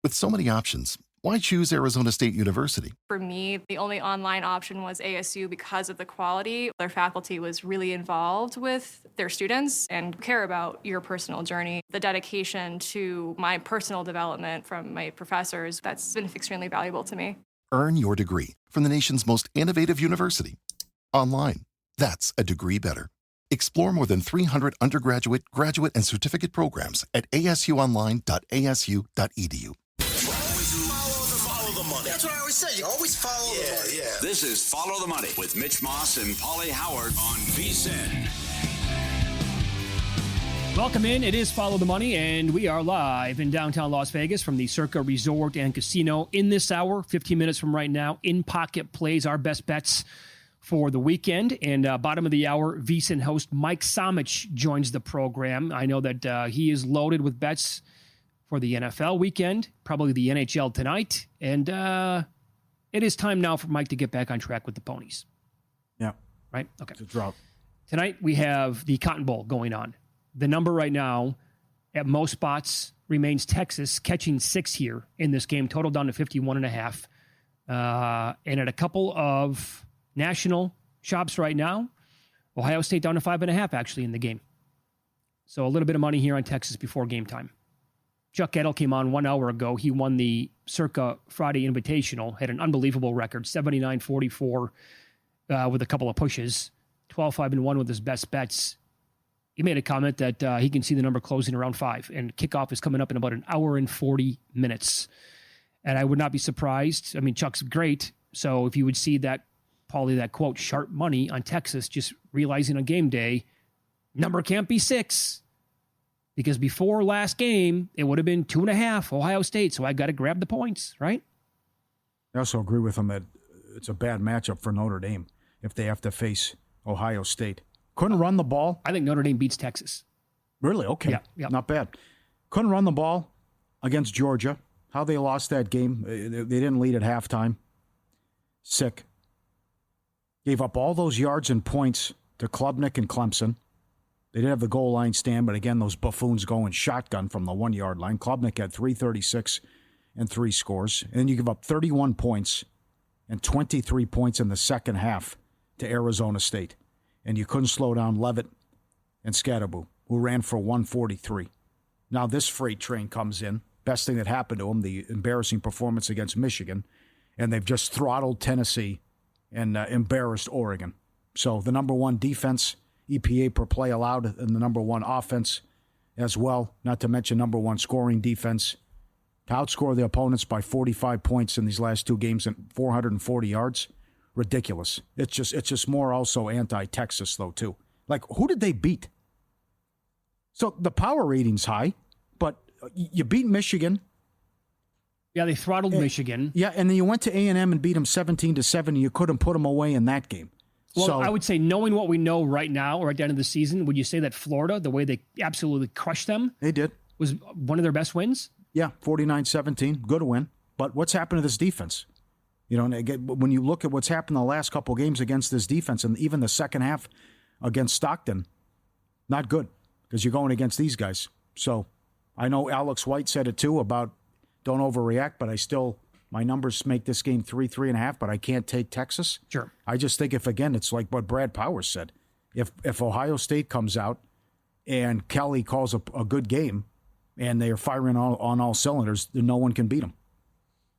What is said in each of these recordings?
With so many options, why choose Arizona State University? For me, the only online option was ASU because of the quality. Their faculty was really involved with their students and care about your personal journey. The dedication to my personal development from my professors, that's been extremely valuable to me. Earn your degree from the nation's most innovative university. Online. That's a degree better. Explore more than 300 undergraduate, graduate, and certificate programs at asuonline.asu.edu. Follow the money. That's what I always say. You always follow the money. Yeah. This is Follow the Money with Mitch Moss and Pauly Howard on VSiN. Welcome in. It is Follow the Money, and we are live in downtown Las Vegas from the Circa Resort and Casino. In this hour, 15 minutes from right now, In Pocket plays our best bets for the weekend. And bottom of the hour, VSiN host Mike Somich joins the program. I know that he is loaded with bets for the NFL weekend, probably the NHL tonight. And it is time now for Mike to get back on track with the ponies. Yeah. Right? Okay. It's a drought. Tonight we have the Cotton Bowl going on. The number right now at most spots remains Texas, catching 6 here in this game, total down to 51.5. And at a couple of national shops right now, Ohio State down to 5.5 actually in the game. So a little bit of money here on Texas before game time. Chuck Gettle came on 1 hour ago. He won the Circa Friday Invitational, had an unbelievable record, 79-44 with a couple of pushes, 12-5-1 with his best bets. He made a comment that he can see the number closing around 5, and kickoff is coming up in about an hour and 40 minutes. And I would not be surprised. I mean, Chuck's great. So if you would see that, Pauly, that quote, sharp money on Texas, just realizing on game day, number can't be 6. Because before last game, it would have been 2.5 Ohio State. So I got to grab the points, right? I also agree with him that it's a bad matchup for Notre Dame if they have to face Ohio State. Couldn't run the ball. I think Notre Dame beats Texas. Really? Okay. Yeah. Not bad. Couldn't run the ball against Georgia. How they lost that game. They didn't lead at halftime. Sick. Gave up all those yards and points to Klubnik and Clemson. They didn't have the goal line stand, but again, those buffoons going shotgun from the 1 yard line. Klubnik had 336 and 3 scores. And then you give up 31 points and 23 points in the second half to Arizona State. And you couldn't slow down Levitt and Scatterbo, who ran for 143. Now this freight train comes in. Best thing that happened to them, the embarrassing performance against Michigan. And they've just throttled Tennessee and embarrassed Oregon. So the number one defense, EPA per play allowed, and the number one offense as well, not to mention number one scoring defense. To outscore the opponents by 45 points in these last 2 games and 440 yards, ridiculous. It's just more also anti-Texas, though, too. Like, who did they beat? So the power rating's high, but you beat Michigan. Yeah, they throttled Michigan. Yeah, and then you went to A&M and beat them 17-7, and you couldn't put them away in that game. Well, so, I would say, knowing what we know right now, or at the end of the season, would you say that Florida, the way they absolutely crushed them, they did, was one of their best wins? Yeah, 49-17, good win. But what's happened to this defense? You know, when you look at what's happened the last couple of games against this defense, and even the second half against Stockton, not good, because you're going against these guys. So I know Alex White said it too about don't overreact, but my numbers make this game 3.5, but I can't take Texas. Sure. I just think it's like what Brad Powers said. If Ohio State comes out and Kelly calls a good game and they are firing on all cylinders, then no one can beat them.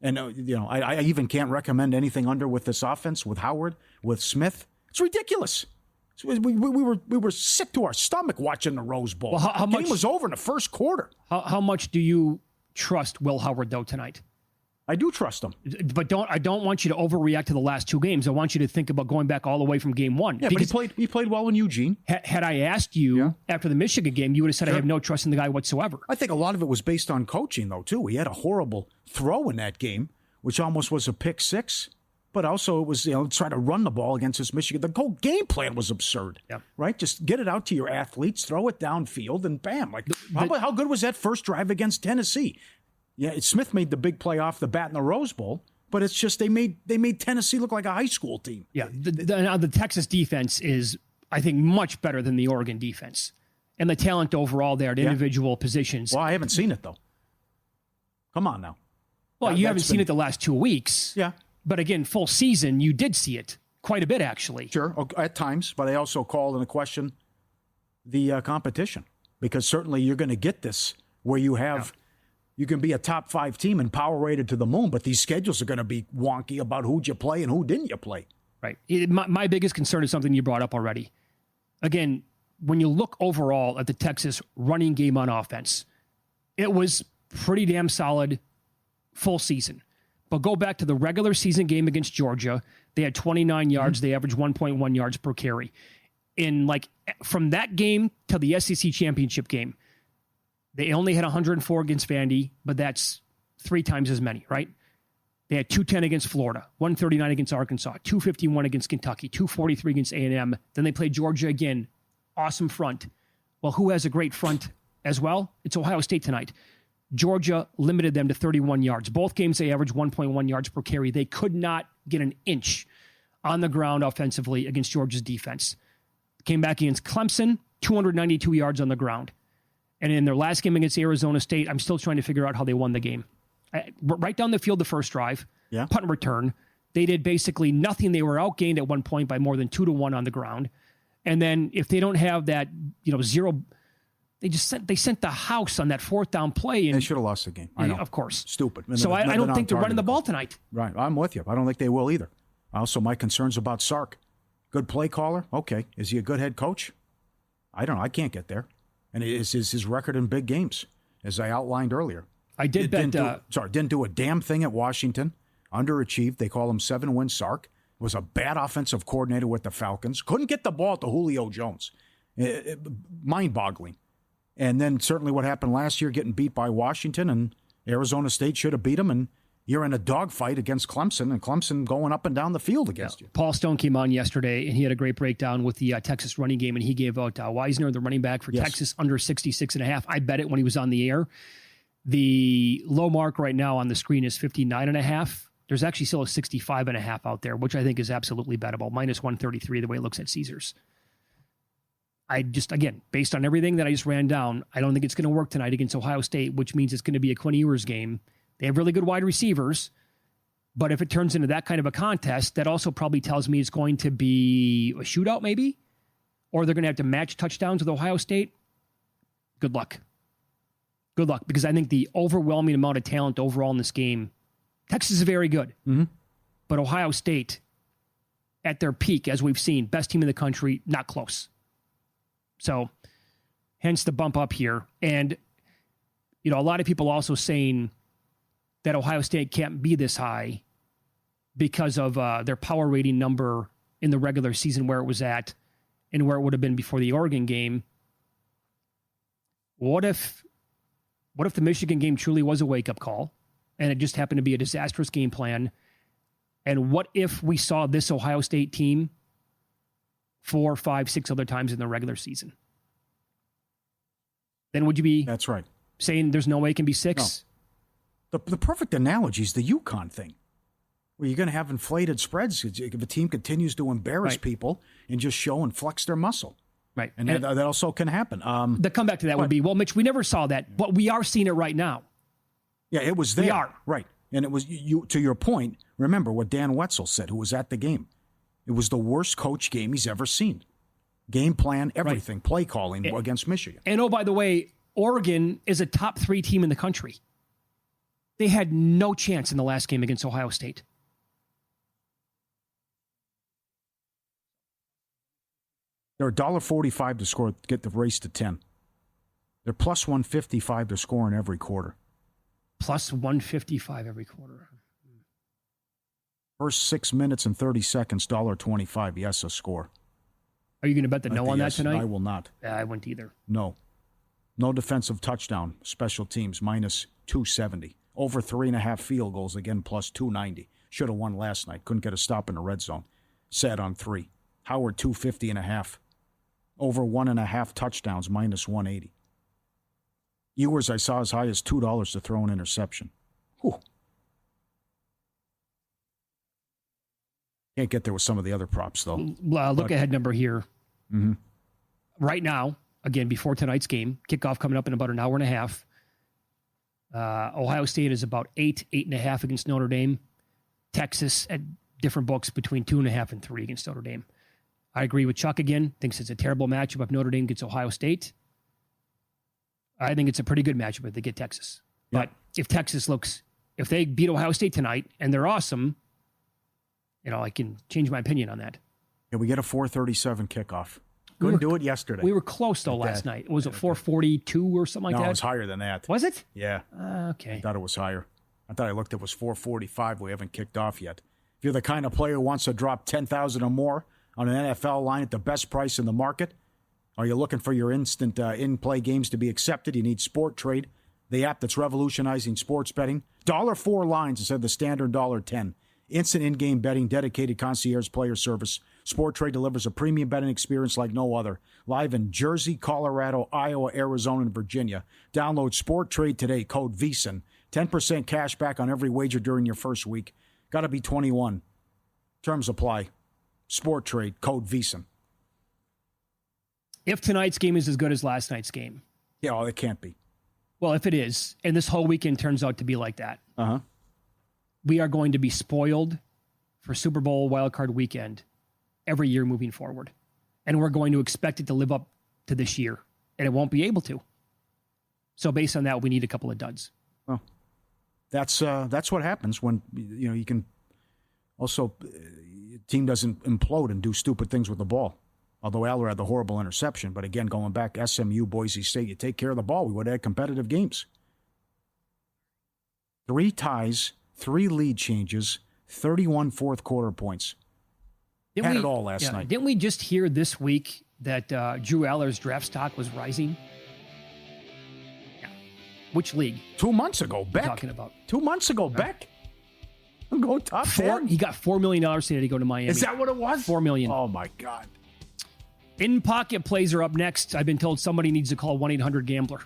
And, I even can't recommend anything under with this offense, with Howard, with Smith. It's ridiculous. We were sick to our stomach watching the Rose Bowl. Well, how the much game was over in the first quarter. How much do you trust Will Howard, though, tonight? I do trust him. But I don't want you to overreact to the last 2 games. I want you to think about going back all the way from game 1. Yeah, because but he played well in Eugene. Had I asked you after the Michigan game, you would have said, sure, I have no trust in the guy whatsoever. I think a lot of it was based on coaching, though, too. He had a horrible throw in that game, which almost was a pick 6. But also it was, try to run the ball against this Michigan. The whole game plan was absurd, right? Just get it out to your athletes, throw it downfield, and bam. Like, how good was that first drive against Tennessee? Yeah, Smith made the big play off the bat in the Rose Bowl, but it's just they made Tennessee look like a high school team. Yeah, the Texas defense is, I think, much better than the Oregon defense. And the talent overall there at individual positions. Well, I haven't seen it, though. Come on now. Well, you haven't seen it the last 2 weeks. Yeah. But again, full season, you did see it quite a bit, actually. Sure, at times. But I also called into question the competition, because certainly you're going to get this where you have you can be a top 5 team and power rated to the moon, but these schedules are going to be wonky about who'd you play and who didn't you play. Right. My biggest concern is something you brought up already. Again, when you look overall at the Texas running game on offense, it was pretty damn solid full season. But go back to the regular season game against Georgia. They had 29 yards. They averaged 1.1 yards per carry. From that game to the SEC championship game, they only had 104 against Vandy, but that's 3 times as many, right? They had 210 against Florida, 139 against Arkansas, 251 against Kentucky, 243 against A&M. Then they played Georgia again. Awesome front. Well, who has a great front as well? It's Ohio State tonight. Georgia limited them to 31 yards. Both games, they averaged 1.1 yards per carry. They could not get an inch on the ground offensively against Georgia's defense. Came back against Clemson, 292 yards on the ground. And in their last game against Arizona State, I'm still trying to figure out how they won the game. Right down the field the first drive, punt and return. They did basically nothing. They were outgained at one point by more than 2-1 on the ground. And then if they don't have that, zero, they sent the house on that 4th down play. And they should have lost the game. I know. Of course. Stupid. So I don't think they're running the ball tonight. Right. I'm with you. I don't think they will either. Also, my concerns about Sark. Good play caller. Okay. Is he a good head coach? I don't know. I can't get there. And it is his record in big games, as I outlined earlier. I did bet. Didn't do a damn thing at Washington. Underachieved. They call him 7-win Sark. Was a bad offensive coordinator with the Falcons. Couldn't get the ball to Julio Jones. Mind-boggling. And then certainly what happened last year, getting beat by Washington, and Arizona State should have beat him, and you're in a dogfight against Clemson, and Clemson going up and down the field against you. Paul Stone came on yesterday, and he had a great breakdown with the Texas running game, and he gave out Wisner, the running back for Texas, under 66.5. I bet it when he was on the air. The low mark right now on the screen is 59.5. There's actually still a 65.5 out there, which I think is absolutely bettable. Minus 133, the way it looks at Caesars. I just, again, based on everything that I just ran down, I don't think it's going to work tonight against Ohio State, which means it's going to be a Quinn Ewers game. They have really good wide receivers, but if it turns into that kind of a contest, that also probably tells me it's going to be a shootout maybe, or they're going to have to match touchdowns with Ohio State. Good luck. Good luck, because I think the overwhelming amount of talent overall in this game, Texas is very good, but Ohio State, at their peak, as we've seen, best team in the country, not close. So, hence the bump up here. And, a lot of people also saying that Ohio State can't be this high because of their power rating number in the regular season where it was at and where it would have been before the Oregon game. What if the Michigan game truly was a wake-up call and it just happened to be a disastrous game plan? And what if we saw this Ohio State team 4, 5, 6 other times in the regular season? Then would you be That's right. saying there's no way it can be 6? No. The perfect analogy is the UConn thing, where you're going to have inflated spreads if a team continues to embarrass people and just show and flex their muscle. Right. And that also can happen. The comeback to that would be, well, Mitch, we never saw that, but we are seeing it right now. Yeah, it was there. We are. Right. And it was, to your point, remember what Dan Wetzel said, who was at the game. It was the worst coach game he's ever seen. Game plan, everything, play calling against Michigan. And, by the way, Oregon is a top 3 team in the country. They had no chance in the last game against Ohio State. They're $1.45 to score, get the race to 10. They're plus 155 to score in every quarter. Plus 155 every quarter. First 6 minutes and 30 seconds, $1.25. Yes, a score. Are you going to bet the no on that tonight? I will not. I wouldn't either. No. No defensive touchdown. Special teams, minus 270. Over 3.5 field goals, again, plus 290. Should have won last night. Couldn't get a stop in the red zone. Sat on 3. Howard, 250.5. Over 1.5 touchdowns, minus 180. Ewers, I saw as high as $2 to throw an interception. Whew. Can't get there with some of the other props, though. Look ahead number here. Mm-hmm. Right now, again, before tonight's game, kickoff coming up in about an hour and a half. Ohio State is about 8.5 against Notre Dame. Texas at different books between 2.5 and 3 against Notre Dame. I agree with Chuck again. Thinks it's a terrible matchup if Notre Dame gets Ohio State. I think it's a pretty good matchup if they get Texas. Yeah. But if they beat Ohio State tonight and they're awesome, I can change my opinion on that. Yeah, we get a 4:37 kickoff. Couldn't do it yesterday. We were close though last night. Was it 4:42 or something like that? No, it was higher than that. Was it? Yeah. Okay. I thought it was higher. I thought I looked, it was 4:45. We haven't kicked off yet. If you're the kind of player who wants to drop $10,000 or more on an NFL line at the best price in the market, are you looking for your instant in-play games to be accepted? You need Sport Trade, the app that's revolutionizing sports betting. $4 lines instead of the standard $10. Instant in-game betting, dedicated concierge player service. Sport Trade delivers a premium betting experience like no other. Live in Jersey, Colorado, Iowa, Arizona, and Virginia. Download Sport Trade today, code VSiN. 10% cash back on every wager during your first week. Got to be 21. Terms apply. Sport Trade, code VSiN. If tonight's game is as good as last night's game. Yeah, well, it can't be. Well, if it is, and this whole weekend turns out to be like that, Uh-huh. we are going to be spoiled for Super Bowl wildcard weekend every year moving forward. And we're going to expect it to live up to this year, and it won't be able to. So based on that, we need a couple of duds. Well, that's what happens when you can also team doesn't implode and do stupid things with the ball. Although Aller had the horrible interception, but again, going back, SMU, Boise State, you take care of the ball, we would have had competitive games. 3 ties, 3 lead changes, 31 fourth quarter points. Had it all last night. Didn't we just hear this week that Drew Aller's draft stock was rising? Yeah. Which league? 2 months ago, Beck. Talking about 2 months ago, Beck. Go top 10. He got $4 million today to go to Miami. Is that what it was? $4 million. Oh my God. In-pocket plays are up next. I've been told somebody needs to call 1-800-GAMBLER.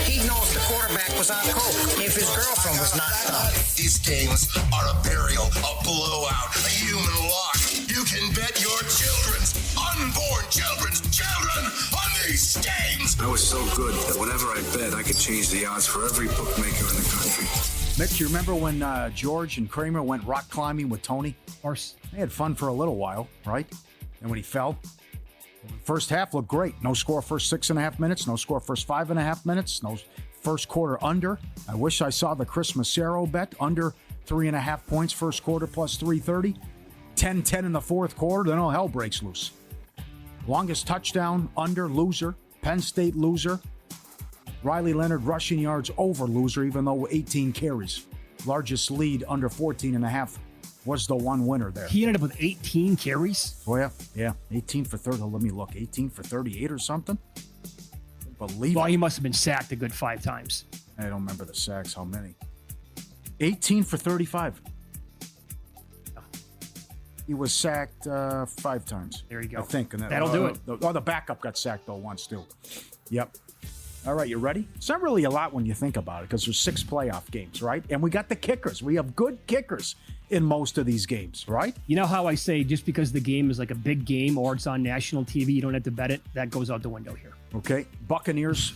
He'd know if the quarterback was on coke, if his girlfriend was knocked up. These games are a burial, a blowout, a human lock. You can bet your unborn children's children on these games. I was so good that whenever I bet, I could change the odds for every bookmaker in the country. Mitch, you remember when George and Kramer went rock climbing with Tony? Of course. They had fun for a little while, right? And when he fell, first half looked great. No score first 6.5 minutes. No score first 5.5 minutes. No first quarter under. I wish I saw the Chris Massero bet under 3.5 points first quarter plus 330. 10-10 in the fourth quarter. Then all hell breaks loose. Longest touchdown under loser. Penn State loser. Riley Leonard rushing yards over loser, even though 18 carries. Largest lead under 14.5 was the one winner there. He ended up with 18 carries? Oh, yeah. 18 for 30. Let me look. 18 for 38 or something? Believe Well, it. he must have been sacked a good 5 times. I don't remember the sacks. How many? 18 for 35. He was sacked 5 times. There you go. I think. And That'll do it. The backup got sacked, though, once, too. Yep. All right, you ready? It's not really a lot when you think about it because there's 6 playoff games, right? And we got the kickers. We have good kickers in most of these games, right? You know how I say just because the game is like a big game or it's on national TV, you don't have to bet it? That goes out the window here. Okay. Buccaneers,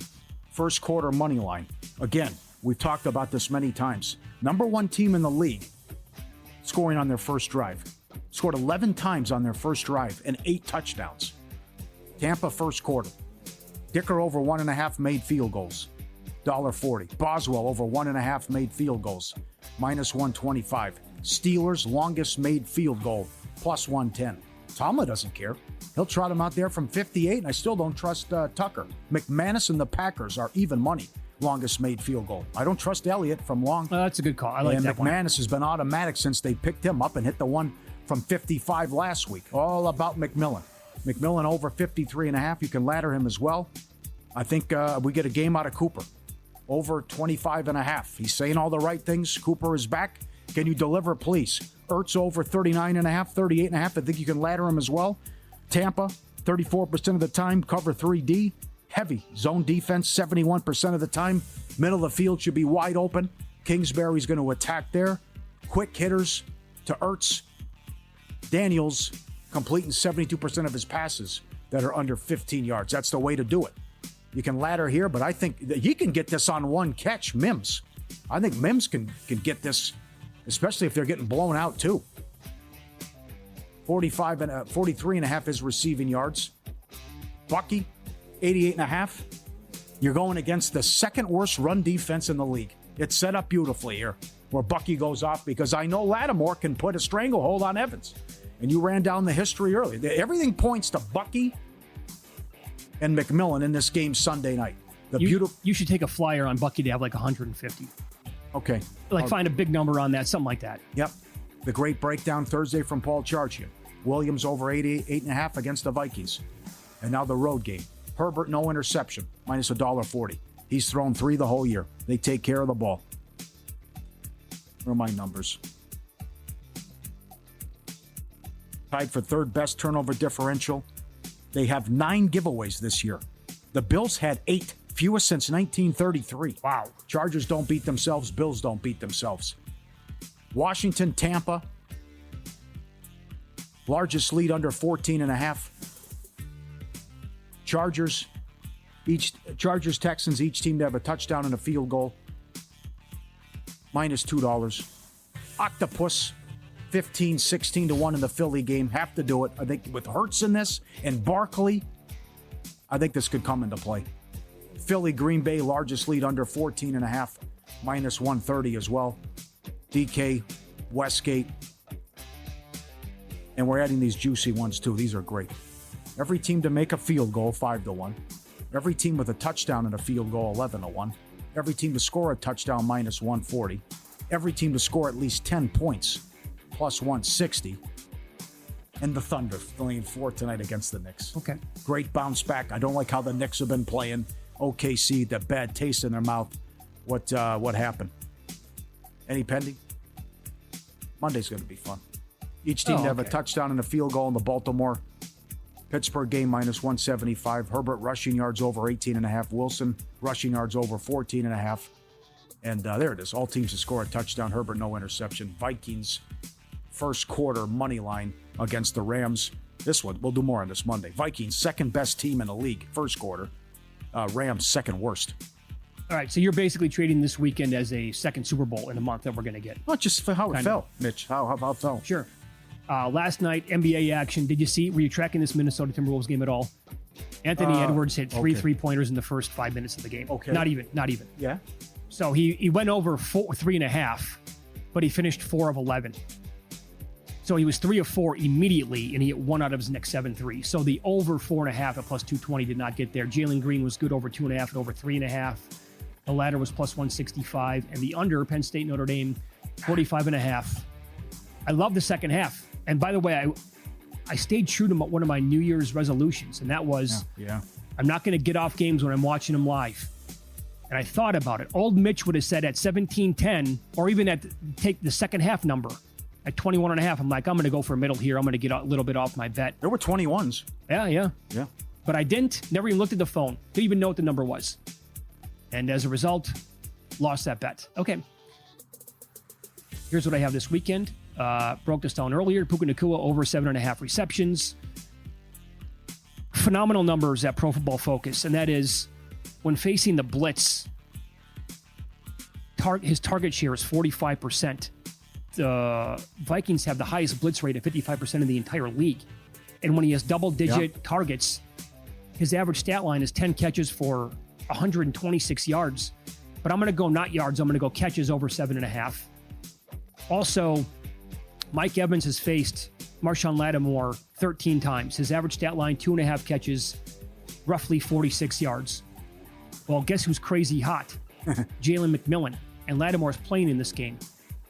first quarter money line. Again, we've talked about this many times. Number 1 team in the league scoring on their first drive. Scored 11 times on their first drive and 8 touchdowns. Tampa first quarter. Dicker over 1.5 made field goals. $1.40. Boswell over 1.5 made field goals. Minus 125. Steelers longest made field goal. Plus 110. Tomlin doesn't care. He'll trot him out there from 58, and I still don't trust Tucker. McManus and the Packers are even money. Longest made field goal. I don't trust Elliott from long. That's a good call. I like and that one. McManus has been automatic since they picked him up and hit the one from 55 last week. All about McMillan. McMillan over 53.5. You can ladder him as well. I think we get a game out of Cooper. Over 25.5. He's saying all the right things. Cooper is back. Can you deliver, please? Ertz over 39.5, 38.5. I think you can ladder him as well. Tampa, 34% of the time, cover 3D. Heavy zone defense, 71% of the time. Middle of the field should be wide open. Kingsbury's going to attack there. Quick hitters to Ertz. Daniels completing 72% of his passes that are under 15 yards. That's the way to do it. You can ladder here, but I think that he can get this on one catch, Mims. I think Mims can get this, especially if they're getting blown out too. 43.5 his receiving yards. Bucky, 88.5. You're going against the second worst run defense in the league. It's set up beautifully here where Bucky goes off because I know Lattimore can put a stranglehold on Evans. And you ran down the history early. Everything points to Bucky and McMillan in this game Sunday night. You should take a flyer on Bucky to have like 150. Okay. Find a big number on that, something like that. Yep. The great breakdown Thursday from Paul Charchian. Williams over 88.5 against the Vikings. And now the road game. Herbert, no interception, minus $1.40. He's thrown 3 the whole year. They take care of the ball. Where are my numbers? Tied for third best turnover differential. They have 9 giveaways this year. The Bills had 8, fewest since 1933. Wow. Chargers don't beat themselves. Bills don't beat themselves. Washington, Tampa. Largest lead under 14.5. Chargers, Texans, each team to have a touchdown and a field goal. Minus $2. Octopus, 15-16 to 1 in the Philly game. Have to do it. I think with Hurts in this and Barkley, I think this could come into play. Philly, Green Bay, largest lead under 14.5. Minus 130 as well. DK, Westgate. And we're adding these juicy ones too. These are great. Every team to make a field goal, 5 to 1. Every team with a touchdown and a field goal, 11 to 1. Every team to score a touchdown, minus 140. Every team to score at least 10 points, plus 160. And the Thunder, laying 4 tonight against the Knicks. Okay. Great bounce back. I don't like how the Knicks have been playing. OKC, the bad taste in their mouth. What happened? Any pending? Monday's going to be fun. Each team to have a touchdown and a field goal in the Baltimore Pittsburgh game, minus 175. Herbert rushing yards over 18.5. Wilson rushing yards over 14.5. And there it is. All teams to score a touchdown. Herbert, no interception. Vikings, first quarter money line against the Rams. This one, we'll do more on this Monday. Vikings, second best team in the league, first quarter. Rams, second worst. All right, so you're basically trading this weekend as a second Super Bowl in a month that we're going to get. Not just for how it felt, Mitch. How it felt. Sure. Last night, NBA action. Did you see? Were you tracking this Minnesota Timberwolves game at all? Anthony Edwards hit 3 3-pointers in the first 5 minutes of the game. Okay. Not even. Yeah. So he went over 3.5, but he finished 4 of 11. So he was 3 of 4 immediately, and he hit 1 out of his next 7 threes. So the over 4.5 at plus 220 did not get there. Jalen Green was good over 2.5 and over 3.5. The latter was plus 165, and the under, Penn State Notre Dame, 45.5. I love the second half. And by the way, I stayed true to one of my New Year's resolutions, and that was I'm not going to get off games when I'm watching them live. And I thought about it. Old Mitch would have said at 17-10, or even take the second half number at 21.5. I'm like, I'm going to go for a middle here. I'm going to get a little bit off my bet. There were 21s. Yeah. But I didn't. Never even looked at the phone. Didn't even know what the number was. And as a result, lost that bet. Okay. Here's what I have this weekend. Broke this down earlier. Puka Nacua over 7.5 receptions. Phenomenal numbers at Pro Football Focus, and that is when facing the blitz, his target share is 45%. The Vikings have the highest blitz rate at 55% in the entire league. And when he has double-digit targets, his average stat line is 10 catches for 126 yards. But I'm going to go not yards. I'm going to go catches over 7.5. Also, Mike Evans has faced Marshawn Lattimore 13 times. His average stat line, 2.5 catches, roughly 46 yards. Well, guess who's crazy hot? Jalen McMillan. And Lattimore's playing in this game.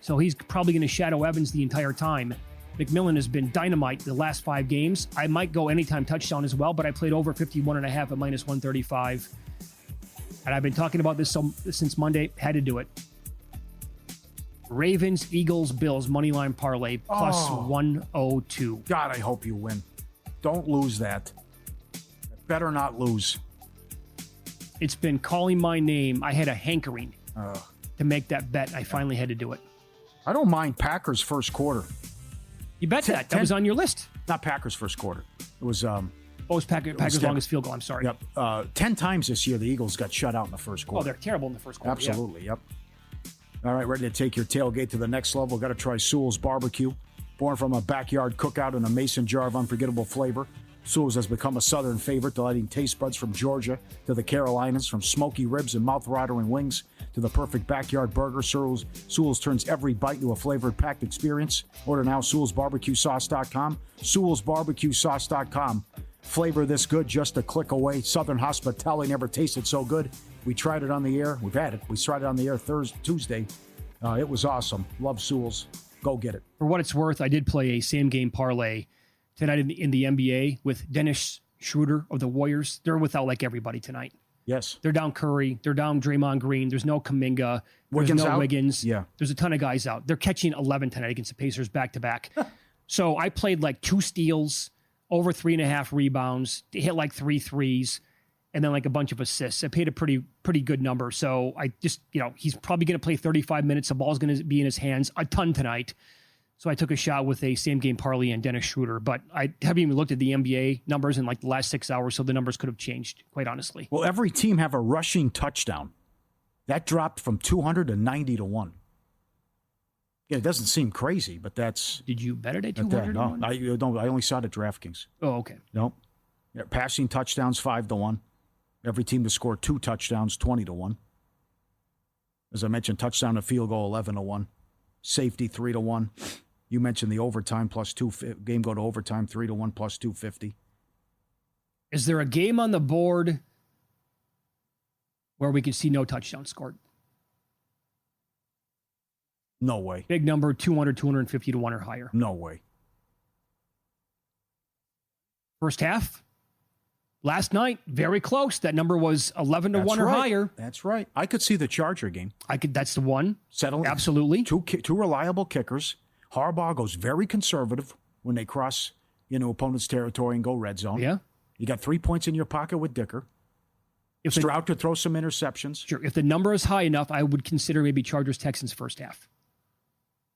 So he's probably going to shadow Evans the entire time. McMillan has been dynamite the last 5 games. I might go anytime touchdown as well, but I played over 51.5 at minus 135. And I've been talking about this since Monday. Had to do it. Ravens, Eagles, Bills, moneyline parlay, plus 102. God, I hope you win. Don't lose that. Better not lose. It's been calling my name. I had a hankering to make that bet. I finally had to do it. I don't mind Packers first quarter. You bet that. That was on your list. Not Packers first quarter. It was... Packers' longest field goal. I'm sorry. Yep. 10 times this year, the Eagles got shut out in the first quarter. Oh, they're terrible in the first quarter. Absolutely, yep. All right, ready to take your tailgate to the next level. Got to try Sewell's Barbecue. Born from a backyard cookout in a mason jar of unforgettable flavor, Sewell's has become a Southern favorite, delighting taste buds from Georgia to the Carolinas. From smoky ribs and mouth-watering wings to the perfect backyard burger, Sewell's turns every bite into a flavored-packed experience. Order now, Sewell'sBarbecueSauce.com. Sewell'sBarbecueSauce.com. Flavor this good just a click away. Southern hospitality never tasted so good. We tried it on the air. We've had it. We tried it on the air Tuesday. It was awesome. Love Sewell's. Go get it. For what it's worth, I did play a same-game parlay tonight in the NBA with Dennis Schroeder of the Warriors. They're without like everybody tonight. Yes. They're down Curry. They're down Draymond Green. There's no Kuminga. There's Wiggins no out? Wiggins. Yeah. There's a ton of guys out. They're catching 11 tonight against the Pacers back-to-back. So I played like 2 steals, over 3.5 rebounds, hit like 3 threes, and then like a bunch of assists. I paid a pretty good number. So I just, he's probably going to play 35 minutes. The ball's going to be in his hands a ton tonight. So I took a shot with a same-game parlay and Dennis Schroeder. But I haven't even looked at the NBA numbers in like the last 6 hours, so the numbers could have changed, quite honestly. Well, every team have a rushing touchdown. That dropped from 200 to 90 to 1. Yeah, it doesn't seem crazy, but that's... Did you bet it at 200? No, I only saw it at DraftKings. Oh, okay. Nope. Yeah, passing touchdowns 5 to 1. Every team to score 2 touchdowns 20 to 1. As I mentioned, touchdown to field goal 11 to 1. Safety 3 to 1. You mentioned the overtime plus 2 game go to overtime 3 to 1 plus 250. Is there a game on the board where we could see no touchdown scored? No way. Big number, 200, 250 to 1 or higher. No way. First half, last night, very close. That number was 11 to 1 or higher. That's right. I could see the Charger game. That's the one. Settling. Absolutely. Two reliable kickers. Harbaugh goes very conservative when they cross, opponent's territory and go red zone. Yeah. You got 3 points in your pocket with Dicker. If Stroud could throw some interceptions. Sure. If the number is high enough, I would consider maybe Chargers-Texans first half.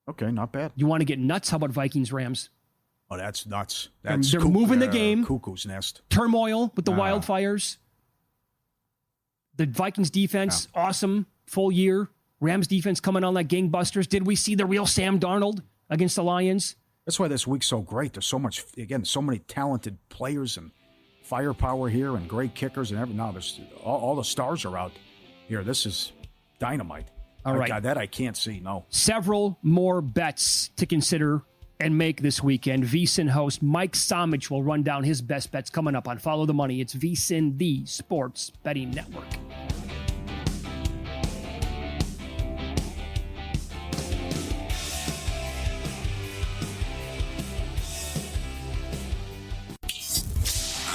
Okay, not bad. You want to get nuts? How about Vikings-Rams? Oh, that's nuts. They're moving the game. Cuckoo's nest. Turmoil with the wildfires. The Vikings defense, awesome, full year. Rams defense coming on like gangbusters. Did we see the real Sam Darnold against the Lions? That's why this week's so great. There's so much, so many talented players and firepower here and great kickers and everything. No, there's all the stars are out here. This is dynamite. All right. God, that I can't see, no. Several more bets to consider and make this weekend. VSiN host Mike Somich will run down his best bets coming up on Follow the Money. It's VSiN, the Sports Betting Network.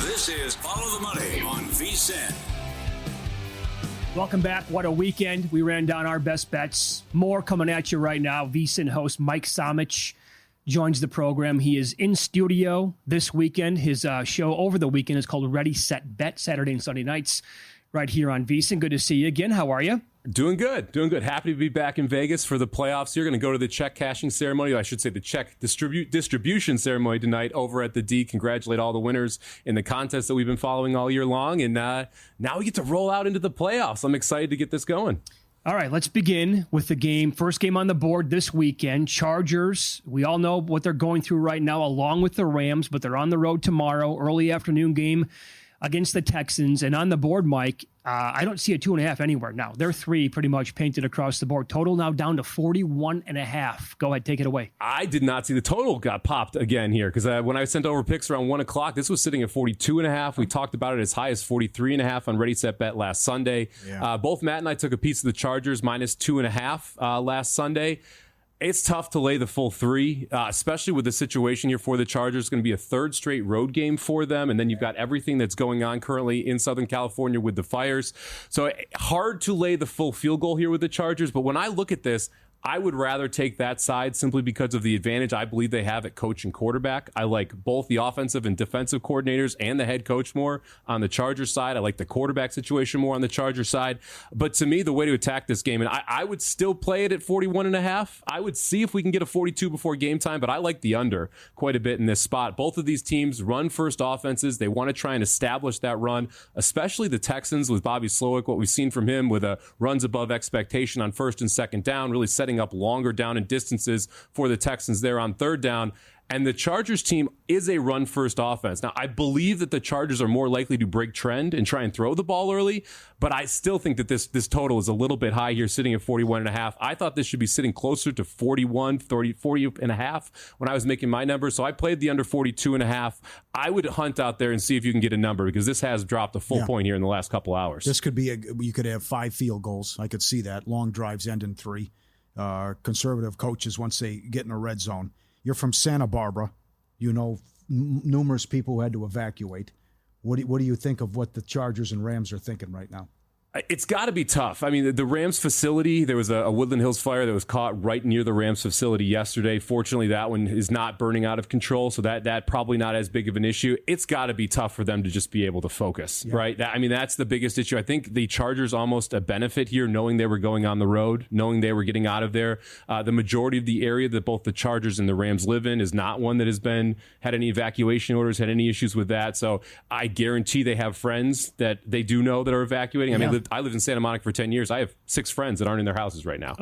This is Follow the Money on VSiN. Welcome back. What a weekend. We ran down our best bets. More coming at you right now. VSiN host Mike Somich joins the program. He is in studio this weekend. His show over the weekend is called Ready, Set, Bet, Saturday and Sunday nights right here on VSiN. Good to see you again. How are you? Doing good. Happy to be back in Vegas for the playoffs. You're going to go to the check cashing ceremony. I should say the check distribution ceremony tonight over at the D. Congratulate all the winners in the contest that we've been following all year long. And now we get to roll out into the playoffs. I'm excited to get this going. All right, let's begin with the game. First game on the board this weekend. Chargers, we all know what they're going through right now along with the Rams, but they're on the road tomorrow. Early afternoon game against the Texans. And on the board, Mike, I don't see a 2.5 anywhere now. They're 3 pretty much painted across the board. Total now down to 41.5. Go ahead, take it away. I did not see the total got popped again here because when I sent over picks around 1 o'clock, this was sitting at 42.5. We talked about it as high as 43.5 on Ready, Set, Bet last Sunday. Yeah. Both Matt and I took a piece of the Chargers minus 2.5 last Sunday. It's tough to lay the full 3, especially with the situation here for the Chargers. It's going to be a 3rd straight road game for them. And then you've got everything that's going on currently in Southern California with the fires. So hard to lay the full field goal here with the Chargers. But when I look at this, I would rather take that side simply because of the advantage I believe they have at coach and quarterback. I like both the offensive and defensive coordinators and the head coach more on the Chargers side. I like the quarterback situation more on the Chargers side. But to me, the way to attack this game, and I would still play it at 41.5. I would see if we can get a 42 before game time, but I like the under quite a bit in this spot. Both of these teams run first offenses. They want to try and establish that run, especially the Texans with Bobby Slowick, what we've seen from him with a runs above expectation on first and second down, really setting up longer down and distances for the Texans there on third down. And the Chargers team is a run-first offense. Now, I believe that the Chargers are more likely to break trend and try and throw the ball early, but I still think that this total is a little bit high here, sitting at 41.5. I thought this should be sitting closer to 41, 40.5 when I was making my numbers, so I played the under 42.5. I would hunt out there and see if you can get a number, because this has dropped a full point here in the last couple hours. This could be you could have 5 field goals. I could see that. Long drives end in 3. Conservative coaches, once they get in a red zone. You're from Santa Barbara. You know numerous people who had to evacuate. What do you think of what the Chargers and Rams are thinking right now? It's got to be tough. I mean, the Rams facility, there was a Woodland Hills fire that was caught right near the Rams facility yesterday. Fortunately, that one is not burning out of control, so that probably not as big of an issue. It's got to be tough for them to just be able to focus, right? That's the biggest issue. I think the Chargers almost a benefit here, knowing they were going on the road, knowing they were getting out of there. The majority of the area that both the Chargers and the Rams live in is not one that has had any evacuation orders, had any issues with that. So I guarantee they have friends that they do know that are evacuating. I mean, I lived in Santa Monica for 10 years. I have 6 friends that aren't in their houses right now.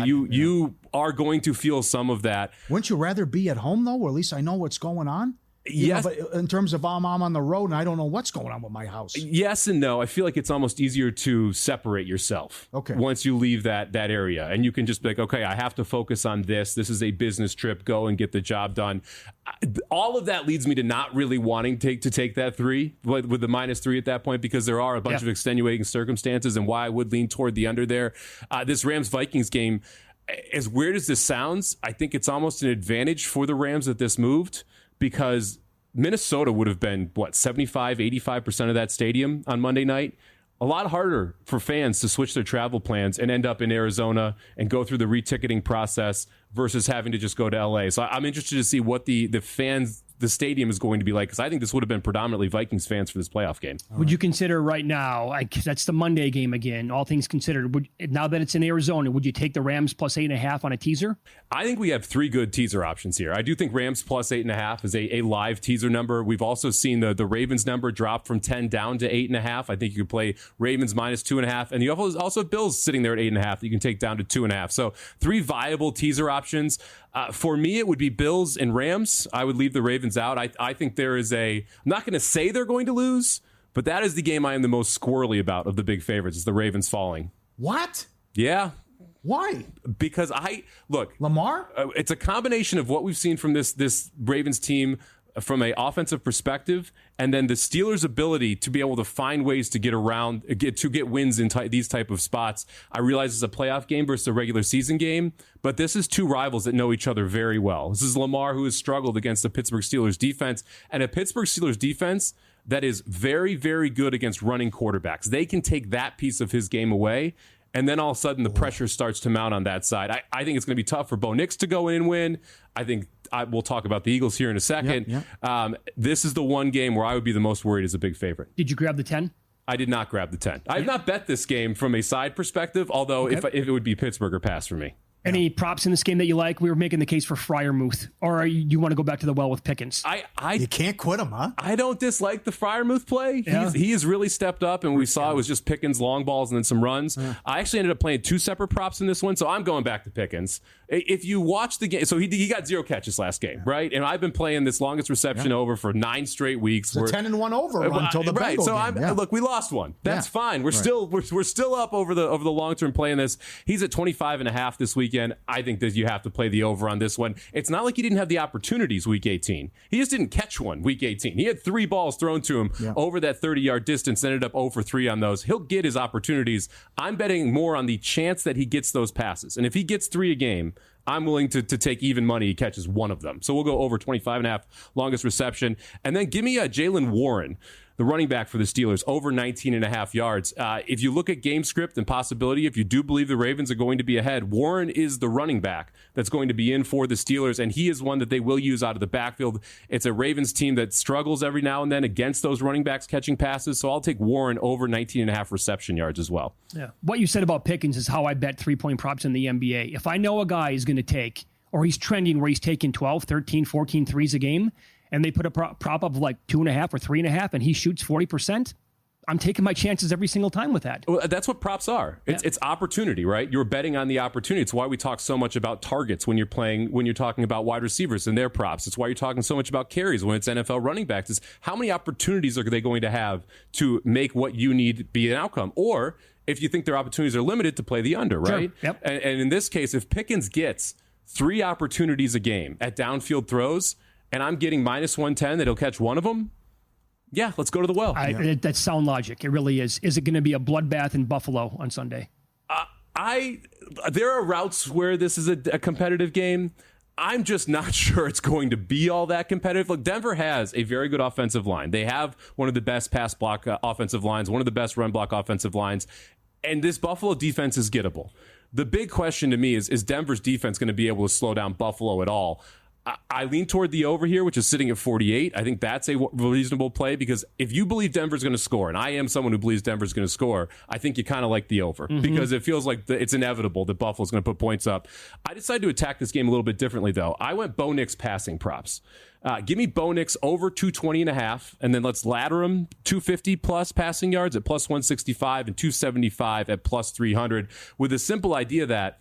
You are going to feel some of that. Wouldn't you rather be at home, though, or at least I know what's going on? Yes. But in terms of I'm on the road and I don't know what's going on with my house. Yes and no. I feel like it's almost easier to separate yourself once you leave that area. And you can just be like, okay, I have to focus on this. This is a business trip. Go and get the job done. All of that leads me to not really wanting to take that 3 with the -3 at that point, because there are a bunch of extenuating circumstances, and why I would lean toward the under there. This Rams-Vikings game, as weird as this sounds, I think it's almost an advantage for the Rams that this moved, because Minnesota would have been, 75-85% of that stadium on Monday night. A lot harder for fans to switch their travel plans and end up in Arizona and go through the reticketing process versus having to just go to LA. So I'm interested to see what the fans, the stadium is going to be like, because I think this would have been predominantly Vikings fans for this playoff game. Would you consider right now, that's the Monday game again, all things considered, now that it's in Arizona, would you take the Rams plus 8.5 on a teaser? I think we have 3 good teaser options here. I do think Rams plus 8.5 is a live teaser number. We've also seen the Ravens number drop from 10 down to 8.5. I think you could play Ravens minus 2.5. And you also have Bills sitting there at 8.5 that you can take down to 2.5. So 3 viable teaser options. For me, it would be Bills and Rams. I would leave the Ravens out. I think there is I'm not going to say they're going to lose, but that is the game I am the most squirrely about of the big favorites, is the Ravens falling. What? Yeah. Why? Because Lamar? It's a combination of what we've seen from this Ravens team from an offensive perspective, and then the Steelers' ability to be able to find ways to get wins in these type of spots. I realize it's a playoff game versus a regular season game, but this is 2 rivals that know each other very well. This is Lamar, who has struggled against the Pittsburgh Steelers defense, and a Pittsburgh Steelers defense that is very, very good against running quarterbacks. They can take that piece of his game away, and then all of a sudden the pressure starts to mount on that side. I think it's going to be tough for Bo Nix to go in and win. I think we'll talk about the Eagles here in a second. This is the one game where I would be the most worried as a big favorite. Did you grab the 10? I did not grab the 10. I have not bet this game from a side perspective, although if it would be Pittsburgh or pass for me. Any props in this game that you like? We were making the case for Freiermuth, or you want to go back to the well with Pickens? You can't quit him, huh? I don't dislike the Freiermuth play. He has really stepped up, and we saw it was just Pickens, long balls, and then some runs. I actually ended up playing 2 separate props in this one, so I'm going back to Pickens. If you watch the game, so he got 0 catches last game, right? And I've been playing this longest reception over for 9 straight weeks. It's a 10-1 over until the Bengal game. Look, we lost one. That's fine. We're still up over the long term playing this. He's at 25.5 this weekend. I think that you have to play the over on this one. It's not like he didn't have the opportunities week 18. He just didn't catch one week 18. He had 3 balls thrown to him over that 30-yard distance, ended up 0 for 3 on those. He'll get his opportunities. I'm betting more on the chance that he gets those passes. And if he gets 3 a game, I'm willing to take even money he catches one of them. So we'll go over 25.5 longest reception. And then give me a Jaylen Warren. the running back for the Steelers, over 19.5 yards. If you look at game script and possibility, if you do believe the Ravens are going to be ahead, Warren is the running back that's going to be in for the Steelers, and he is one that they will use out of the backfield. It's a Ravens team that struggles every now and then against those running backs catching passes, so I'll take Warren over 19.5 reception yards as well. Yeah. What you said about Pickens is how I bet 3-point props in the NBA. If I know a guy is going to take, or he's trending where he's taking 12, 13, 14 threes a game, and they put a prop up of like 2.5 or 3.5, and he shoots 40%, I'm taking my chances every single time with that. Well, that's what props are. It's opportunity, right? You're betting on the opportunity. It's why we talk so much about targets when you're talking about wide receivers and their props. It's why you're talking so much about carries when it's NFL running backs. Is how many opportunities are they going to have to make what you need be an outcome? Or if you think their opportunities are limited, to play the under, right? Sure. Yep. And in this case, if Pickens gets 3 opportunities a game at downfield throws, and I'm getting -110 that he'll catch one of them, yeah, let's go to the well. That's sound logic. It really is. Is it going to be a bloodbath in Buffalo on Sunday? There are routes where this is a competitive game. I'm just not sure it's going to be all that competitive. Look, Denver has a very good offensive line. They have one of the best pass block offensive lines, one of the best run block offensive lines, and this Buffalo defense is gettable. The big question to me is Denver's defense going to be able to slow down Buffalo at all? I lean toward the over here, which is sitting at 48. I think that's a reasonable play because if you believe Denver's going to score, and I am someone who believes Denver's going to score, I think you kind of like the over because it feels like it's inevitable that Buffalo's going to put points up. I decided to attack this game a little bit differently, though. I went Bo Nix passing props. Give me Bo Nix over 220.5, and then let's ladder him 250 plus passing yards at +165 and 275 at +300 with a simple idea that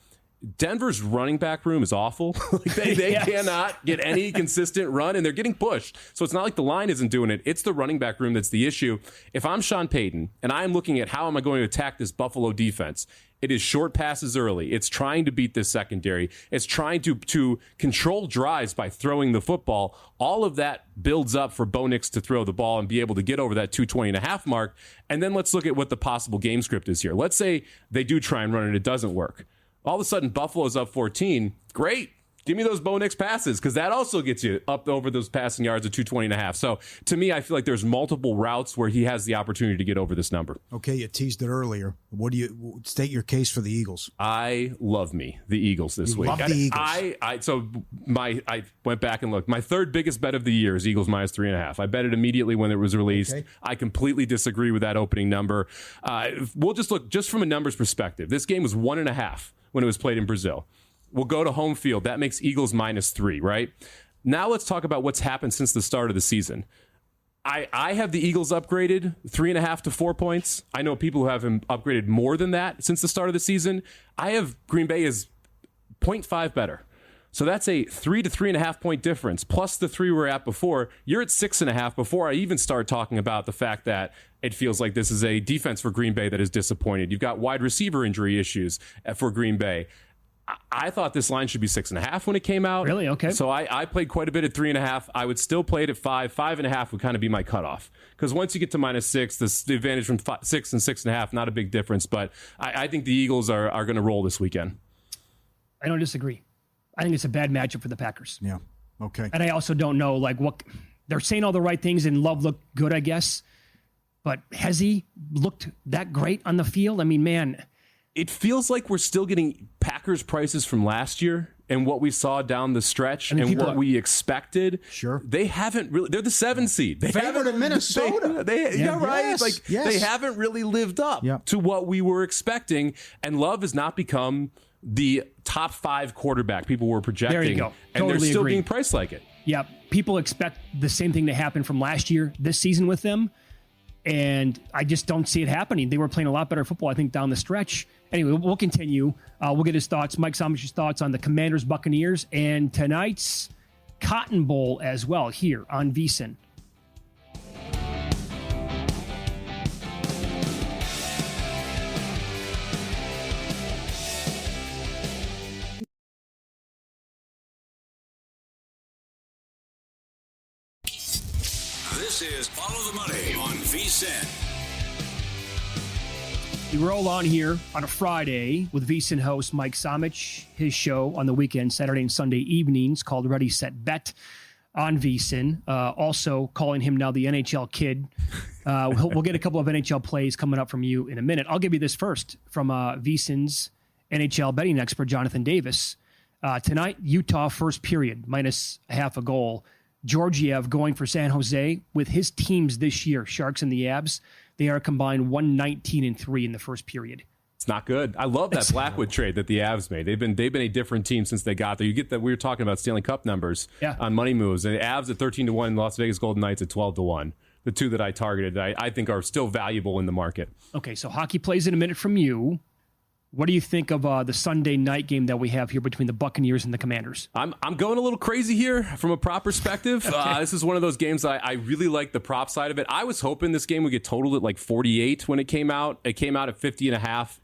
Denver's running back room is awful. They cannot get any consistent run, and they're getting pushed. So it's not like the line isn't doing it. It's the running back room that's the issue. If I'm Sean Payton, and I'm looking at how am I going to attack this Buffalo defense, it is short passes early. It's trying to beat this secondary. It's trying to control drives by throwing the football. All of that builds up for Bo Nix to throw the ball and be able to get over that 220.5 mark. And then let's look at what the possible game script is here. Let's say they do try and run it. It doesn't work. All of a sudden, Buffalo's up 14. Great. Give me those Bo Nix passes because that also gets you up over those passing yards of 220.5. So to me, I feel like there's multiple routes where he has the opportunity to get over this number. Okay, you teased it earlier. What do you state your case for the Eagles? I love the Eagles this week. Love the Eagles. I went back and looked. My third biggest bet of the year is Eagles -3.5. I bet it immediately when it was released. Okay. I completely disagree with that opening number. We'll just look just from a numbers perspective. This game was 1.5 when it was played in Brazil. We'll go to home field. That makes Eagles -3, right? Now let's talk about what's happened since the start of the season. I have the Eagles upgraded 3.5 to 4 points. I know people who have him upgraded more than that since the start of the season. I have Green Bay as 0.5 better. So that's a 3 to 3.5 point difference, plus the 3 we were at before. You're at 6.5 before I even start talking about the fact that it feels like this is a defense for Green Bay that is disappointed. You've got wide receiver injury issues for Green Bay. I thought this line should be 6.5 when it came out. Really? Okay. So I played quite a bit at 3.5. I would still play it at 5. 5.5 would kind of be my cutoff. Because once you get to -6, the advantage from 6 and 6.5, not a big difference. But I think the Eagles are going to roll this weekend. I don't disagree. I think it's a bad matchup for the Packers. Yeah. Okay. And I also don't know, like, what they're saying all the right things, and Love looked good, I guess. But has he looked that great on the field? I mean, man, it feels like we're still getting Packers prices from last year and what we saw down the stretch and what we expected. Sure. They haven't really, they're the 7 seed. They favored in Minnesota. Right? They haven't really lived up to what we were expecting. And Love has not become the top 5 quarterback people were projecting. There you go. And totally they're still agree. being priced like it. Yeah. People expect the same thing to happen from last year, this season with them. And I just don't see it happening. They were playing a lot better football, I think, down the stretch. Anyway, we'll continue. We'll get his thoughts, Mike Somich's thoughts on the Commanders, Buccaneers, and tonight's Cotton Bowl as well here on VSiN. This is Follow the Money on VSiN. We roll on here on a Friday with VSiN host Mike Somich, his show on the weekend, Saturday and Sunday evenings, called Ready, Set, Bet. on VSiN. Also calling him now the NHL kid. We'll get a couple of NHL plays coming up from you in a minute. I'll give you this first from VSiN's NHL betting expert, Jonathan Davis. Tonight, Utah first period, minus half a goal. Georgiev going for San Jose with his teams this year, Sharks and the Avs. They are combined 119-3 in the first period. It's not good. I love that Blackwood trade that the Avs made. They've been a different team since they got there. You get that we were talking about Stanley Cup numbers on money moves. And the Avs at 13-1, Las Vegas Golden Knights at 12-1. The two that I targeted, I think are still valuable in the market. Okay, so hockey plays in a minute from you. What do you think of the Sunday night game that we have here between the Buccaneers and the Commanders? I'm going a little crazy here from a prop perspective. Okay. This is one of those games I really like the prop side of it. I was hoping this game would get totaled at like 48 when it came out. It came out at 50.5.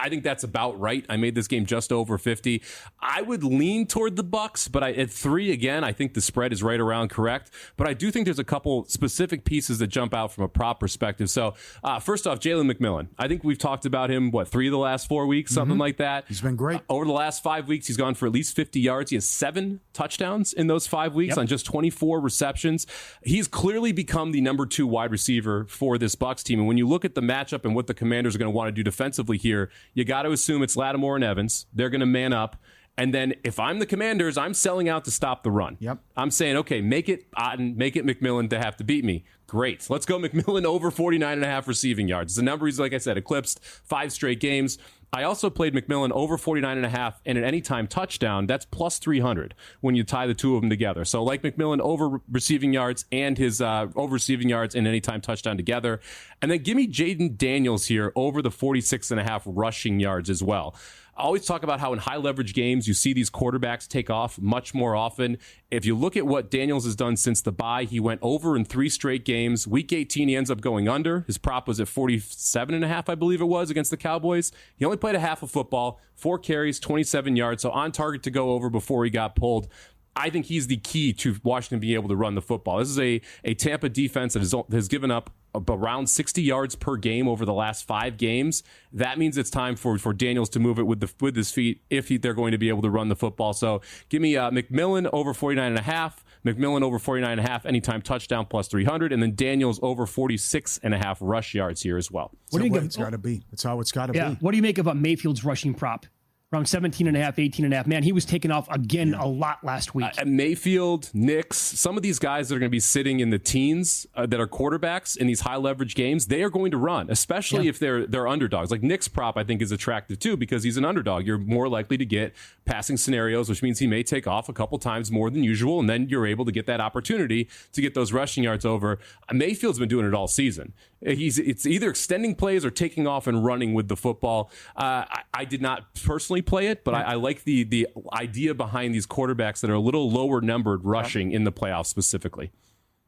I think that's about right. I made this game just over 50. I would lean toward the Bucs, but at 3, again, I think the spread is right around correct. But I do think there's a couple specific pieces that jump out from a prop perspective. So first off, Jalen McMillan. I think we've talked about him, 3 of the last 4 weeks, something like that. He's been great. Over the last 5 weeks, he's gone for at least 50 yards. He has 7 touchdowns in those 5 weeks on just 24 receptions. He's clearly become the number 2 wide receiver for this Bucs team. And when you look at the matchup and what the Commanders are going to want to do defensively here, you got to assume it's Lattimore and Evans. They're going to man up. And then if I'm the Commanders, I'm selling out to stop the run. Yep. I'm saying, okay, make it Otten, make it McMillan to have to beat me. Great. Let's go McMillan over 49.5 receiving yards. The number he's, like I said, eclipsed 5 straight games. I also played McMillan over 49.5 and an anytime touchdown. That's plus 300 when you tie the two of them together. So like McMillan over receiving yards and his over receiving yards and anytime touchdown together. And then give me Jaden Daniels here over the 46.5 rushing yards as well. I always talk about how in high leverage games, you see these quarterbacks take off much more often. If you look at what Daniels has done since the bye, he went over in 3 straight games. Week 18, he ends up going under. His prop was at 47.5, I believe it was, against the Cowboys. He only played a half of football, 4 carries, 27 yards, so on target to go over before he got pulled. I think he's the key to Washington being able to run the football. This is a Tampa defense that has given up around 60 yards per game over the last 5 games. That means it's time for Daniels to move it with his feet if they're going to be able to run the football. So give me McMillan over 49.5, McMillan over 49.5 anytime touchdown plus 300, and then Daniels over 46.5 rush yards here as well. What do you think it's got to be? That's how it's got to be. What do you make of Mayfield's rushing prop? Around 17.5, 18.5. Man, he was taken off again a lot last week. Mayfield, Nix, some of these guys that are going to be sitting in the teens that are quarterbacks in these high leverage games, they are going to run, especially if they're underdogs. Like Nick's prop, I think, is attractive too because he's an underdog. You're more likely to get passing scenarios, which means he may take off a couple times more than usual, and then you're able to get that opportunity to get those rushing yards over. Mayfield's been doing it all season. It's either extending plays or taking off and running with the football. I did not personally play it, but I like the idea behind these quarterbacks that are a little lower numbered rushing in the playoffs specifically.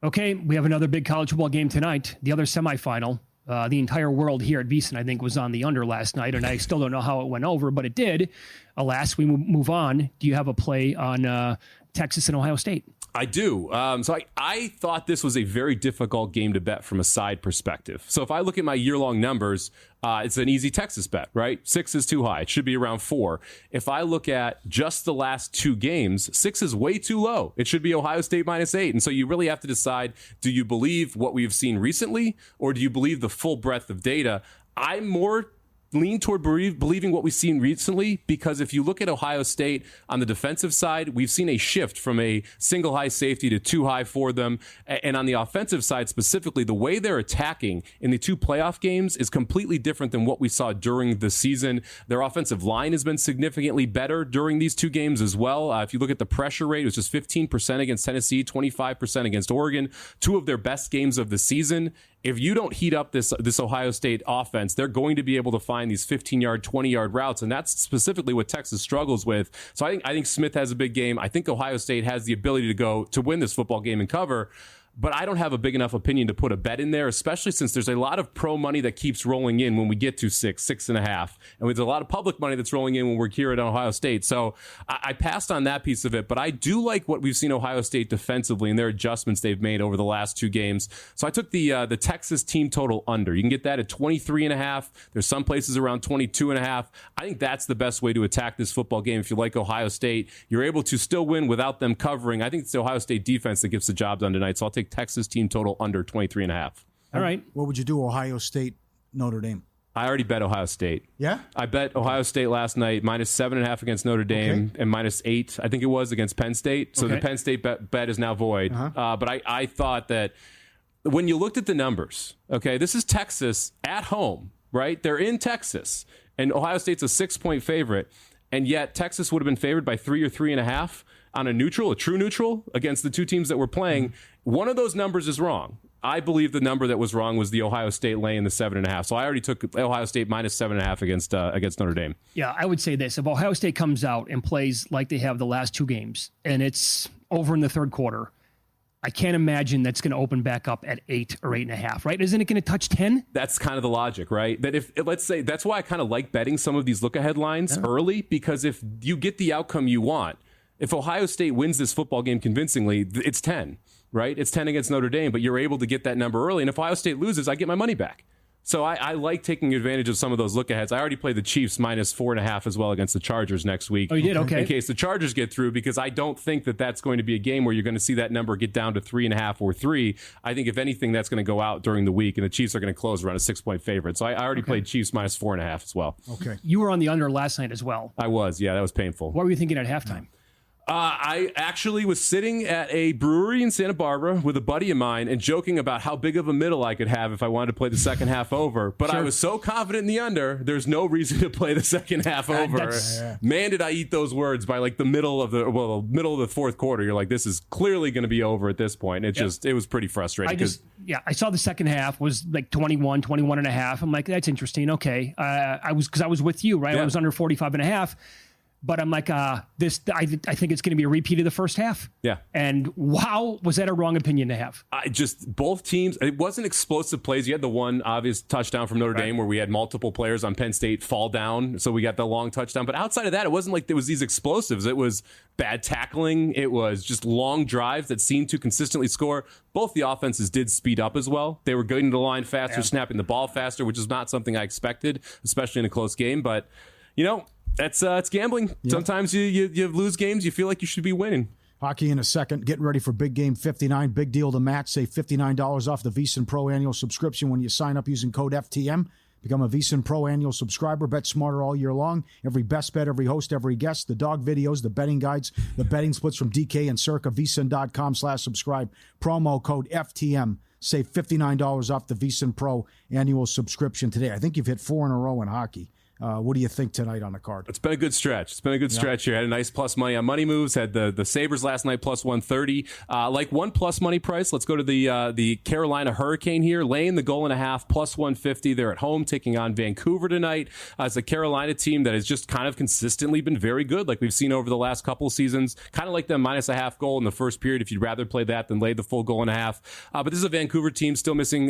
Okay, we have another big college football game tonight, the other semifinal. The entire world here at VSiN, I think, was on the under last night, and I still don't know how it went over, but it did. Alas, we move on. Do you have a play on Texas and Ohio State? I do. So I thought this was a very difficult game to bet from a side perspective. So if I look at my year-long numbers, it's an easy Texas bet, right? 6 is too high. It should be around 4. If I look at just the last 2 games, 6 is way too low. It should be Ohio State minus 8. And so you really have to decide, do you believe what we've seen recently, or do you believe the full breadth of data? I'm more lean toward believing what we've seen recently, because if you look at Ohio State on the defensive side, we've seen a shift from a single high safety to 2 high for them. And on the offensive side specifically, the way they're attacking in the 2 playoff games is completely different than what we saw during the season. Their offensive line has been significantly better during these 2 games as well. If you look at the pressure rate, it was just 15% against Tennessee, 25% against Oregon, 2 of their best games of the season. If you don't heat up this Ohio State offense, they're going to be able to find these 15-yard, 20-yard routes, and that's specifically what Texas struggles with. So I think Smith has a big game. I think Ohio State has the ability to win this football game and cover. but I don't have a big enough opinion to put a bet in there, especially since there's a lot of pro money that keeps rolling in when we get to 6.5. And there's a lot of public money that's rolling in when we're here at Ohio State. So I passed on that piece of it, but I do like what we've seen Ohio State defensively and their adjustments they've made over the last 2 games. So I took the Texas team total under. You can get that at 23.5. There's some places around 22.5. I think that's the best way to attack this football game. If you like Ohio State, you're able to still win without them covering. I think it's the Ohio State defense that gets the job done tonight. So I'll take Texas team total under 23.5. All right. What would you do, Ohio State, Notre Dame? I already bet Ohio State. Yeah? I bet Ohio State last night, -7.5 against Notre Dame and -8, I think it was, against Penn State. So the Penn State bet is now void. But I thought that when you looked at the numbers, okay, this is Texas at home, right? They're in Texas, and Ohio State's a 6-point favorite, and yet Texas would have been favored by 3 or 3.5 on a true neutral against the 2 teams that were playing. One of those numbers is wrong. I believe the number that was wrong was the Ohio State laying the 7.5. So I already took Ohio State -7.5 against Notre Dame. Yeah, I would say this. If Ohio State comes out and plays like they have the last 2 games, and it's over in the third quarter, I can't imagine that's going to open back up at 8 or 8.5, right? Isn't it going to touch 10? That's kind of the logic, right? That if, let's say, that's why I kind of like betting some of these look-ahead lines early, because if you get the outcome you want, if Ohio State wins this football game convincingly, it's 10, right? It's 10 against Notre Dame, but you're able to get that number early. And if Ohio State loses, I get my money back. So I like taking advantage of some of those look-aheads. I already played the Chiefs -4.5 as well against the Chargers next week. Oh, you did? Okay. In case the Chargers get through, because I don't think that that's going to be a game where you're going to see that number get down to 3.5 or 3. I think, if anything, that's going to go out during the week, and the Chiefs are going to close around a 6-point favorite. So I already played Chiefs -4.5 as well. Okay. You were on the under last night as well. I was. Yeah, that was painful. What were you thinking at halftime? I actually was sitting at a brewery in Santa Barbara with a buddy of mine and joking about how big of a middle I could have if I wanted to play the second half over. But I was so confident in the under, there's no reason to play the second half over. Man, did I eat those words by like the middle of the fourth quarter. You're like, this is clearly going to be over at this point. It was pretty frustrating. I saw the second half was like 21.5. I'm like, that's interesting. Okay. I was with you, right? Yeah. I was under 45.5. But I'm like, I think it's going to be a repeat of the first half. Yeah. And wow, was that a wrong opinion to have? Both teams, it wasn't explosive plays. You had the one obvious touchdown from Notre Dame where we had multiple players on Penn State fall down. So we got the long touchdown. But outside of that, it wasn't like there was these explosives. It was bad tackling. It was just long drives that seemed to consistently score. Both the offenses did speed up as well. They were getting to the line faster, snapping the ball faster, which is not something I expected, especially in a close game. But, it's gambling. Yep. Sometimes you lose games. You feel like you should be winning. Hockey in a second. Getting ready for Big Game 59. Big deal to match. Save $59 off the VSiN Pro annual subscription when you sign up using code FTM. Become a VSiN Pro annual subscriber. Bet smarter all year long. Every best bet, every host, every guest. The dog videos, the betting guides, the betting splits from DK and Circa. VSiN.com/subscribe. Promo code FTM. Save $59 off the VSiN Pro annual subscription today. I think you've hit 4 in a row in hockey. What do you think tonight on the card? It's been a good stretch. Here. Had a nice plus money on money moves. Had the Sabres last night plus 130. Like one plus money price. Let's go to the Carolina Hurricane here. Laying the goal and a half plus 150. They're at home taking on Vancouver tonight. It's a Carolina team that has just kind of consistently been very good, like we've seen over the last couple of seasons. Kind of like them minus a half goal in the first period if you'd rather play that than lay the full goal and a half. But this is a Vancouver team still missing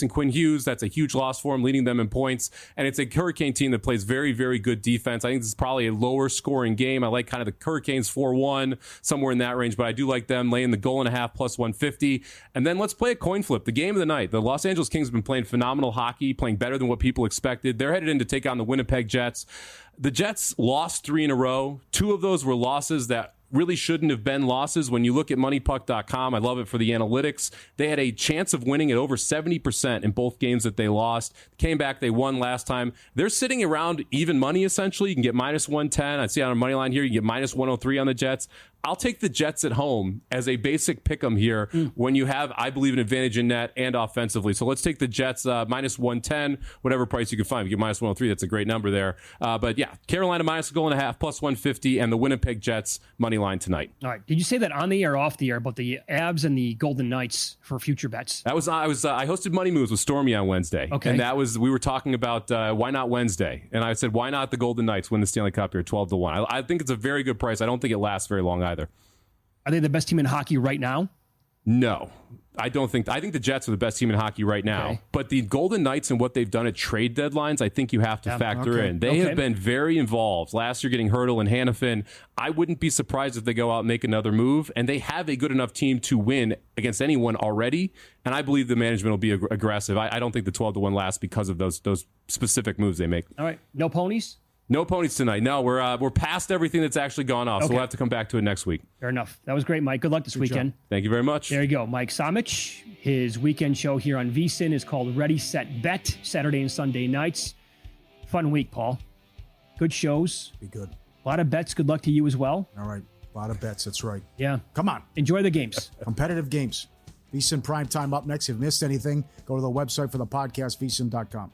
Quinn Hughes. That's a huge loss for him, leading them in points. And it's a Hurricane team that plays very, very good defense. I think this is probably a lower scoring game. I like kind of the Hurricanes 4-1, somewhere in that range, but I do like them laying the goal and a half plus 150. And then let's play a coin flip. The game of the night. The Los Angeles Kings have been playing phenomenal hockey, playing better than what people expected. They're headed in to take on the Winnipeg Jets. The Jets lost 3 in a row. 2 of those were losses that really shouldn't have been losses. When you look at moneypuck.com, I love it for the analytics. They had a chance of winning at over 70% in both games that they lost. Came back, they won last time. They're sitting around even money, essentially. You can get minus 110. I see on a money line here, you get minus 103 on the Jets. I'll take the Jets at home as a basic pick'em here when you have, I believe, an advantage in net and offensively. So let's take the Jets minus 110, whatever price you can find. If you get minus 103, that's a great number there. But yeah, Carolina minus a goal and a half, plus 150, and the Winnipeg Jets money line tonight. All right. Did you say that on the air or off the air about the Avs and the Golden Knights for future bets? I hosted Money Moves with Stormy on Wednesday. Okay. And we were talking about why not Wednesday. And I said, why not the Golden Knights win the Stanley Cup here, 12-1. I think it's a very good price. I don't think it lasts very long either. Are they the best team in hockey right now? No. I think the Jets are the best team in hockey right now. Okay. But the Golden Knights and what they've done at trade deadlines, I think you have to factor in. They have been very involved. Last year getting Hurdle and Hannafin. I wouldn't be surprised if they go out and make another move. And they have a good enough team to win against anyone already. And I believe the management will be aggressive. I don't think the 12-1 lasts because of those specific moves they make. All right. No ponies? No ponies tonight. No, we're past everything that's actually gone off, so we'll have to come back to it next week. Fair enough. That was great, Mike. Good luck this weekend. job. Thank you very much. There you go. Mike Somich. His weekend show here on VSiN is called Ready, Set, Bet, Saturday and Sunday nights. Fun week, Paul. Good shows. Be good. A lot of bets. Good luck to you as well. All right. A lot of bets. That's right. Yeah. Come on. Enjoy the games. Competitive games. VSiN Prime Time up next. If you missed anything, go to the website for the podcast, vsin.com.